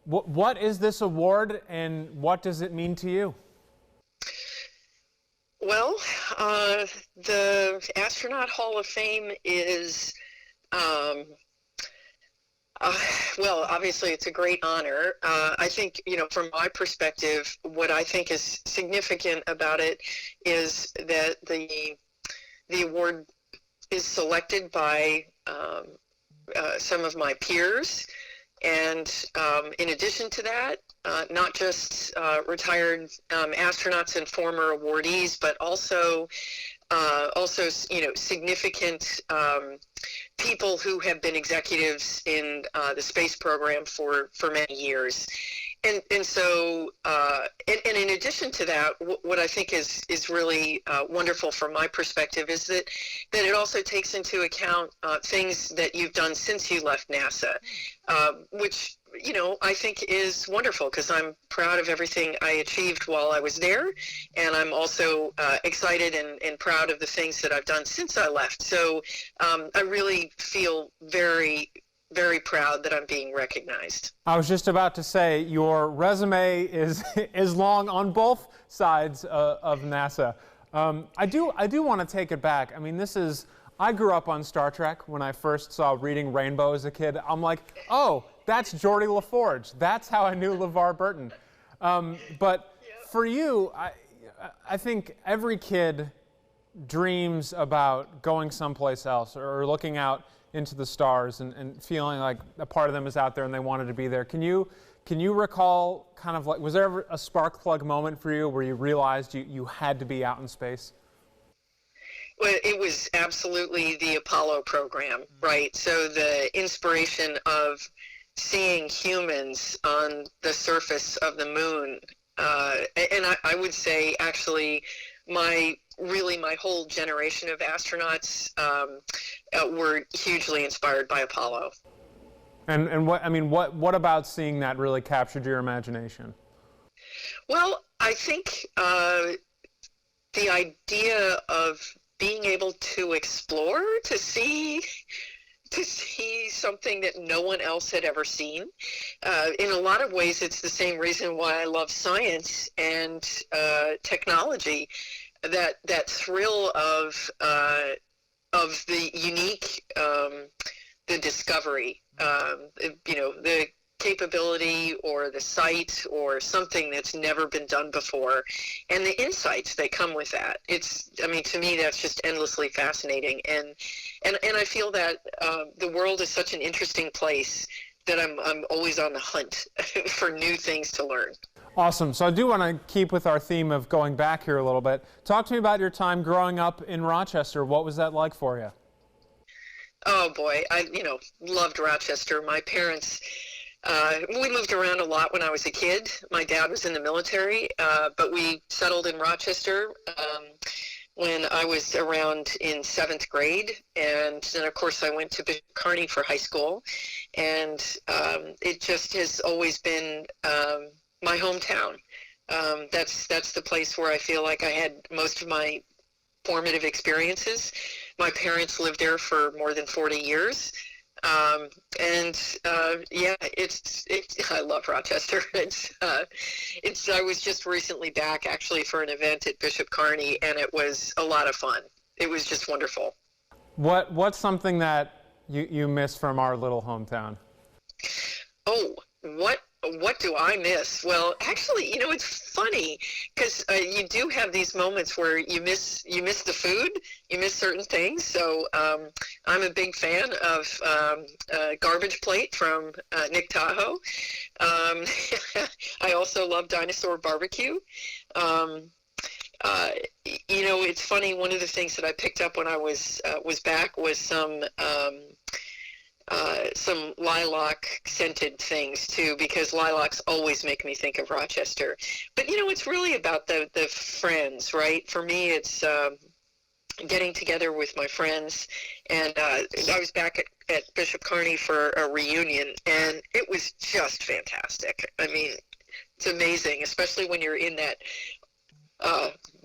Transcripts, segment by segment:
What is this award, and what does it mean to you? Well, the Astronaut Hall of Fame is, um, well, obviously it's a great honor. I think, from my perspective, what I think is significant about it is that the award is selected by some of my peers. And in addition to that, not just retired astronauts and former awardees, but also significant people who have been executives in the space program for many years. And so, and in addition to that, what I think is really wonderful from my perspective is that it also takes into account things that you've done since you left NASA, which I think is wonderful, because I'm proud of everything I achieved while I was there, and I'm also excited and proud of the things that I've done since I left. So I really feel very, very proud that I'm being recognized. I was just about to say, your resume is long on both sides of NASA. I do want to take it back. I mean, I grew up on Star Trek. When I first saw Reading Rainbow as a kid, I'm like, oh, that's Geordie LaForge. That's how I knew LeVar Burton. But for you, I think every kid dreams about going someplace else, or looking out into the stars and feeling like a part of them is out there and they wanted to be there. Can you recall kind of like, was there ever a spark plug moment for you where you realized you had to be out in space? Well, it was absolutely the Apollo program, right? So the inspiration of seeing humans on the surface of the moon, and I would say actually my whole generation of astronauts were hugely inspired by Apollo. And what about seeing that really captured your imagination? Well, I think the idea of being able to explore, to see something that no one else had ever seen. In a lot of ways, it's the same reason why I love science and technology. That thrill of the unique, the discovery, the capability or the sight or something that's never been done before, and the insights that come with that. To me, that's just endlessly fascinating, and I feel that the world is such an interesting place that I'm always on the hunt for new things to learn. Awesome. So I do want to keep with our theme of going back here a little bit. Talk to me about your time growing up in Rochester. What was that like for you? Oh boy, I loved Rochester. My parents, we moved around a lot when I was a kid. My dad was in the military, but we settled in Rochester when I was around in 7th grade. And then, of course, I went to Bishop Kearny for high school. And it just has always been my hometown. That's the place where I feel like I had most of my formative experiences. My parents lived there for more than 40 years. I love Rochester. I was just recently back actually for an event at Bishop Kearny, and it was a lot of fun. It was just wonderful. What's something that you miss from our little hometown? Oh, what do I miss? Well, actually, it's funny because you do have these moments where you miss the food, you miss certain things. So I'm a big fan of Garbage Plate from Nick Tahoe. I also love Dinosaur Barbecue. It's funny. One of the things that I picked up when I was back was some lilac scented things too, because lilacs always make me think of Rochester. But it's really about the friends, right? For me, it's getting together with my friends, and I was back at Bishop Kearny for a reunion, and it was just fantastic. I mean, it's amazing, especially when you're in that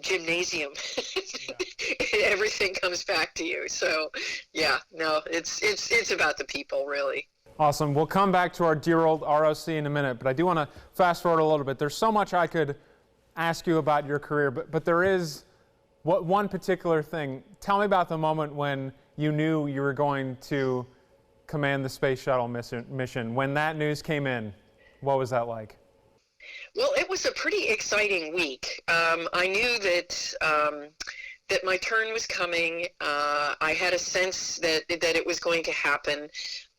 gymnasium. Everything comes back to you. So yeah, no, it's about the people, really. Awesome. We'll come back to our dear old ROC in a minute, but I do want to fast forward a little bit. There's so much I could ask you about your career, but there is one particular thing. Tell me about the moment when you knew you were going to command the space shuttle mission. When that news came in, what was that like? Well, it was a pretty exciting week. I knew that my turn was coming. I had a sense that it was going to happen.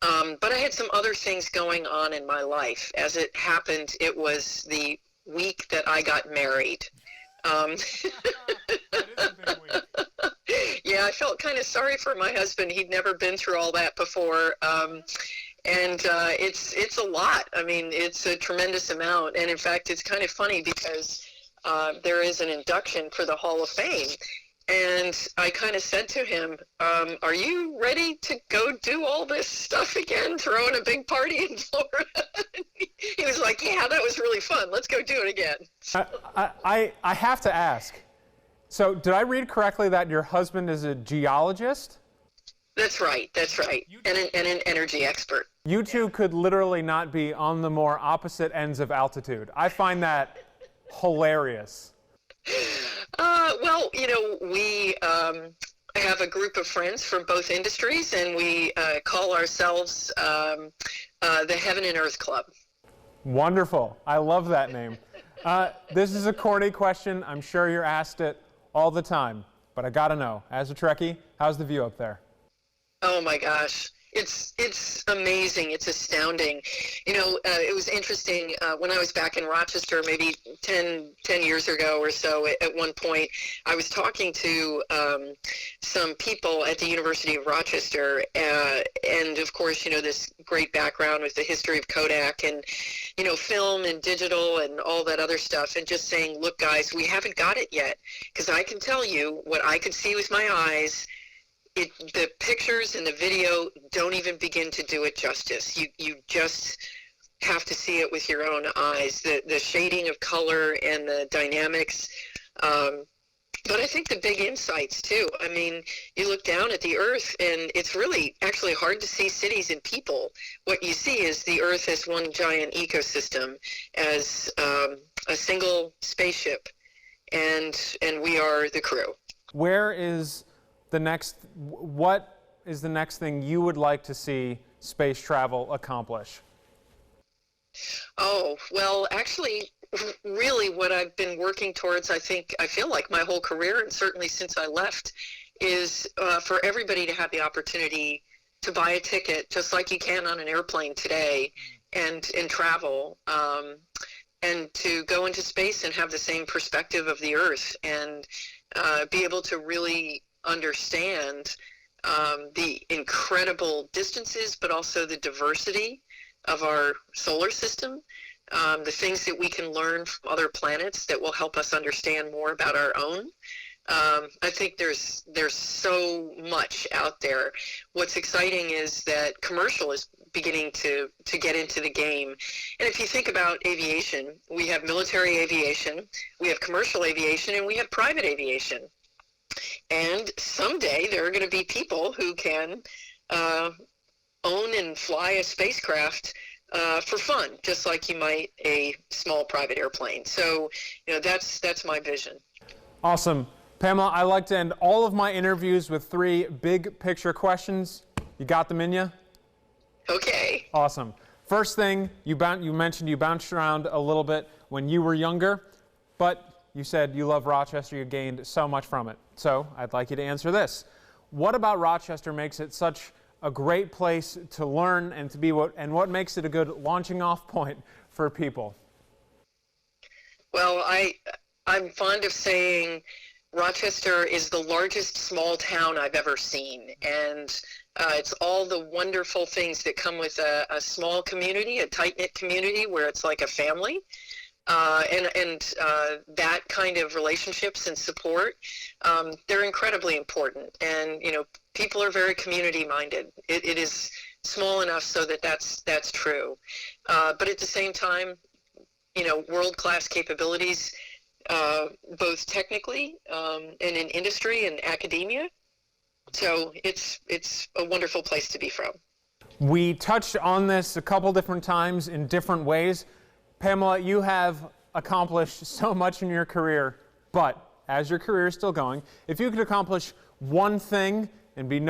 But I had some other things going on in my life. As it happened, it was the week that I got married. That is a big week. Yeah, I felt kind of sorry for my husband. He'd never been through all that before. And it's a lot. I mean, it's a tremendous amount. And in fact, it's kind of funny because there is an induction for the Hall of Fame. And I kind of said to him, are you ready to go do all this stuff again, throwing a big party in Florida? He was like, yeah, that was really fun. Let's go do it again. I have to ask. So did I read correctly that your husband is a geologist? That's right. That's right. And an energy expert. You two could literally not be on the more opposite ends of altitude. I find that hilarious. Well, you know, we have a group of friends from both industries, and we call ourselves the Heaven and Earth Club. Wonderful. I love that name. This is a corny question. I'm sure you're asked it all the time, but I got to know, as a Trekkie, how's the view up there? Oh my gosh. It's amazing. It's astounding. You know, it was interesting when I was back in Rochester, maybe 10 years ago or so. At one point, I was talking to some people at the University of Rochester, and of course, you know, this great background with the history of Kodak and, you know, film and digital and all that other stuff, and just saying, look, guys, we haven't got it yet, because I can tell you what I could see with my eyes. The pictures and the video don't even begin to do it justice. You just have to see it with your own eyes, the shading of color and the dynamics. But I think the big insights, too. I mean, you look down at the Earth, and it's really actually hard to see cities and people. What you see is the Earth as one giant ecosystem, as a single spaceship, and we are the crew. What is the next thing you would like to see space travel accomplish? Oh, well, actually, really what I've been working towards, I feel like my whole career, and certainly since I left, is for everybody to have the opportunity to buy a ticket, just like you can on an airplane today, and travel, and to go into space and have the same perspective of the Earth, and be able to really understand the incredible distances, but also the diversity of our solar system, the things that we can learn from other planets that will help us understand more about our own. I think there's so much out there. What's exciting is that commercial is beginning to get into the game. And if you think about aviation, we have military aviation, we have commercial aviation, and we have private aviation. And someday there are going to be people who can own and fly a spacecraft for fun, just like you might a small private airplane. So, you know, that's my vision. Awesome. Pamela, I like to end all of my interviews with 3 big picture questions. You got them in you? Okay. Awesome. First thing, you mentioned you bounced around a little bit when you were younger, but you said you love Rochester, you gained so much from it. So I'd like you to answer this. What about Rochester makes it such a great place to learn and to be what makes it a good launching off point for people? Well, I'm fond of saying Rochester is the largest small town I've ever seen, and it's all the wonderful things that come with a small community, a tight-knit community where it's like a family. And that kind of relationships and support, they're incredibly important. And, you know, people are very community-minded. It is small enough so that's true. But at the same time, you know, world-class capabilities, both technically and in industry and academia. So it's a wonderful place to be from. We touched on this a couple different times in different ways. Pamela, you have accomplished so much in your career, but as your career is still going, if you could accomplish one thing and be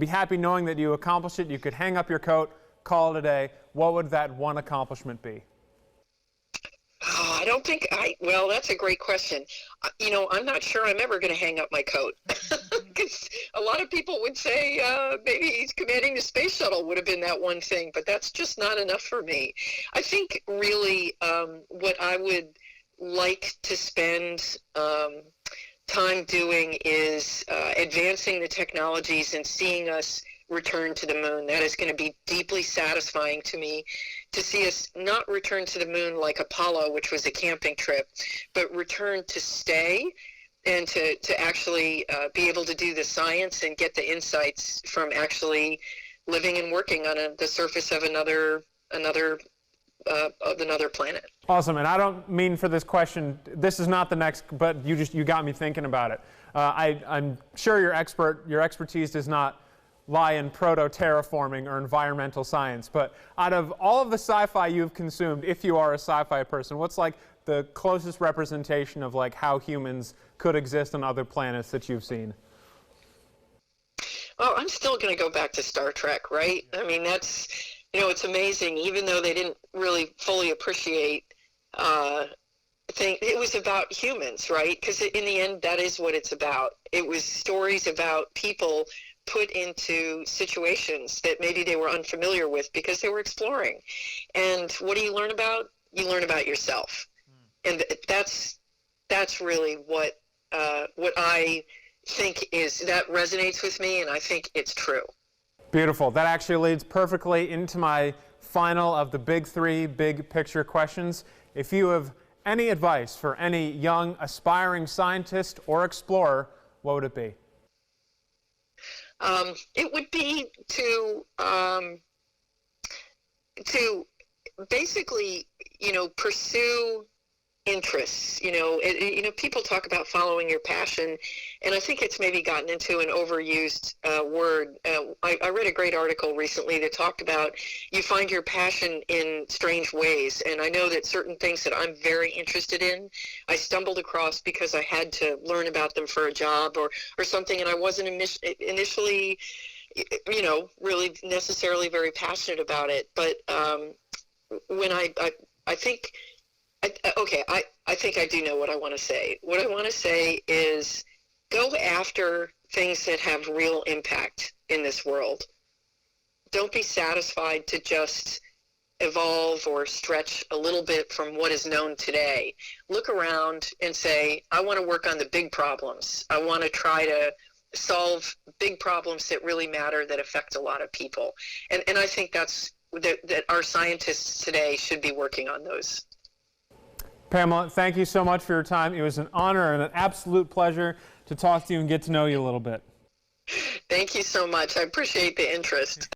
happy knowing that you accomplished it, you could hang up your coat, call it a day, what would that one accomplishment be? Oh, I don't think well, that's a great question. I'm not sure I'm ever going to hang up my coat. Because a lot of people would say maybe commanding the space shuttle would have been that one thing, but that's just not enough for me. I think really what I would like to spend time doing is advancing the technologies and seeing us return to the moon. That is going to be deeply satisfying to me, to see us not return to the moon like Apollo, which was a camping trip, but return to stay and to actually be able to do the science and get the insights from actually living and working on the surface of another planet. Awesome, and I don't mean for this question, this is not the next, but you got me thinking about it. I'm sure your expertise does not lie in proto-terraforming or environmental science, but out of all of the sci-fi you've consumed, if you are a sci-fi person, what's like the closest representation of like how humans could exist on other planets that you've seen? Well, I'm still going to go back to Star Trek, right? I mean, that's, it's amazing, even though they didn't really fully appreciate it was about humans, right? Because in the end, that is what it's about. It was stories about people put into situations that maybe they were unfamiliar with because they were exploring. And what do you learn about? You learn about yourself. And that's really what I think that resonates with me, and I think it's true. Beautiful. That actually leads perfectly into my final of the big three big picture questions. If you have any advice for any young aspiring scientist or explorer, what would it be? It would be to basically, pursue interests. People talk about following your passion, and I think it's maybe gotten into an overused word. I read a great article recently that talked about you find your passion in strange ways, and I know that certain things that I'm very interested in, I stumbled across because I had to learn about them for a job or something, and I wasn't initially, really necessarily very passionate about it. But when I think I think I do know what I want to say. What I want to say is go after things that have real impact in this world. Don't be satisfied to just evolve or stretch a little bit from what is known today. Look around and say, I want to work on the big problems. I want to try to solve big problems that really matter, that affect a lot of people. And I think that our scientists today should be working on those. Pamela, thank you so much for your time. It was an honor and an absolute pleasure to talk to you and get to know you a little bit. Thank you so much. I appreciate the interest.